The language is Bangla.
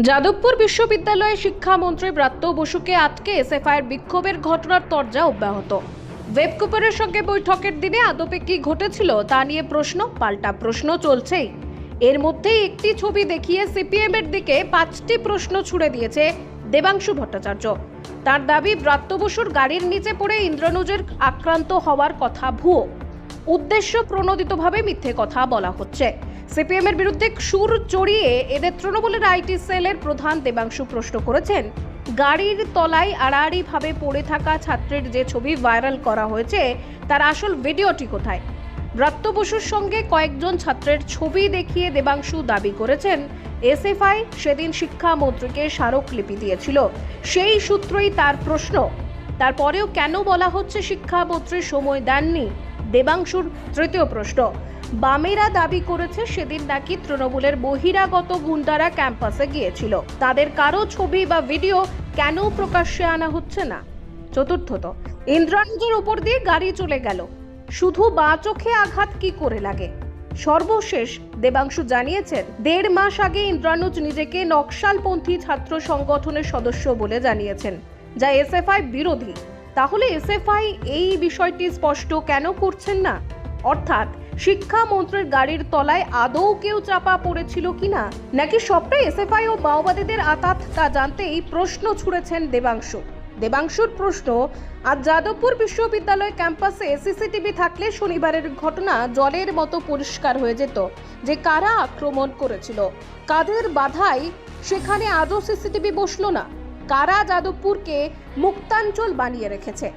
যাদবপুর বিশ্ববিদ্যালয়ে শিক্ষামন্ত্রী ব্রাত্য বসুকে আটকে এসএফআইয়ের বিক্ষোভের ঘটনার তরজা অব্যাহত। ওয়েবকুপারের সঙ্গে বৈঠকের দিনে আদপে কি ঘটেছিল তা নিয়ে প্রশ্ন পাল্টা প্রশ্ন চলছেই। এর মধ্যেই একটি ছবি দেখিয়ে সিপিএম এর দিকে 5টি প্রশ্ন ছুড়ে দিয়েছে দেবাংশু ভট্টাচার্য। তার দাবি ব্রাত্য বসুর গাড়ির নিচে পড়ে ইন্দ্রনুজের আক্রান্ত হওয়ার কথা ভুয়ো, উদ্দেশ্য প্রণোদিতভাবে মিথ্যে কথা বলা হচ্ছে। সিপিএম এর বিরুদ্ধে সুর চড়িয়ে এদের তৃণমূলের আইটি সেলের প্রধান দেবাংশু প্রশ্ন করেছেন, গাড়ির তলায় আড়াআড়িভাবে পড়ে থাকা ছাত্রের যে ছবি ভাইরাল করা হয়েছে তার আসল ভিডিওটি কোথায়? ব্রাত্য বসুর সঙ্গে কয়েকজন ছাত্রের ছবি দেখিয়ে দেবাংশু দাবি করেছেন এসএফআই সেদিন শিক্ষামন্ত্রীকে স্মারকলিপি দিয়েছিল, সেই সূত্রেই তার প্রশ্ন। তারপরেও কেন বলা হচ্ছে শিক্ষামন্ত্রী সময় দেননি? দেবাংশুর তৃতীয় প্রশ্ন, বামেরা দাবি করেছে সেদিন নাকি তৃণমূলের বহিরাগত গুন্ডারা ক্যাম্পাসে গিয়েছিল, তাদের কারো ছবি বা ভিডিও কেন প্রকাশ্যে আনা হচ্ছে না? চতুর্থত, ইন্দ্রানুজের উপর দিয়ে গাড়ি চলে গেল, শুধু বাঁ চোখে আঘাত কি করে লাগে? সর্বশেষ দেবাংশু জানিয়েছেন 1.5 মাস আগে ইন্দ্রানুজ নিজেকে নকশালপন্থী ছাত্র সংগঠনের সদস্য বলে জানিয়েছেন, যা এসএফআই বিরোধী। তাহলে এসএফআই এই বিষয়টি স্পষ্ট কেন করছেন না? অর্থাৎ শিক্ষামন্ত্রীর গাড়ির তলায় আদৌ কেউ চাপা পড়েছিল কিনা, নাকি সবটাই এসএফআই ও মাওবাদীদের আতাত তা জানতে এই প্রশ্ন ছুড়েছেন দেবাংশু। দেবাংশুর প্রশ্ন, আজ যাদবপুর বিশ্ববিদ্যালয় ক্যাম্পাসে সিসিটিভি থাকলে শনিবারের ঘটনা জলের মতো পরিষ্কার হয়ে যেত যে কারা আক্রমণ করেছিল, কাদের বাধায় সেখানে আজও সিসিটিভি বসলো না, কারা যাদবপুরকে মুক্তাঞ্চল বানিয়ে রেখেছে।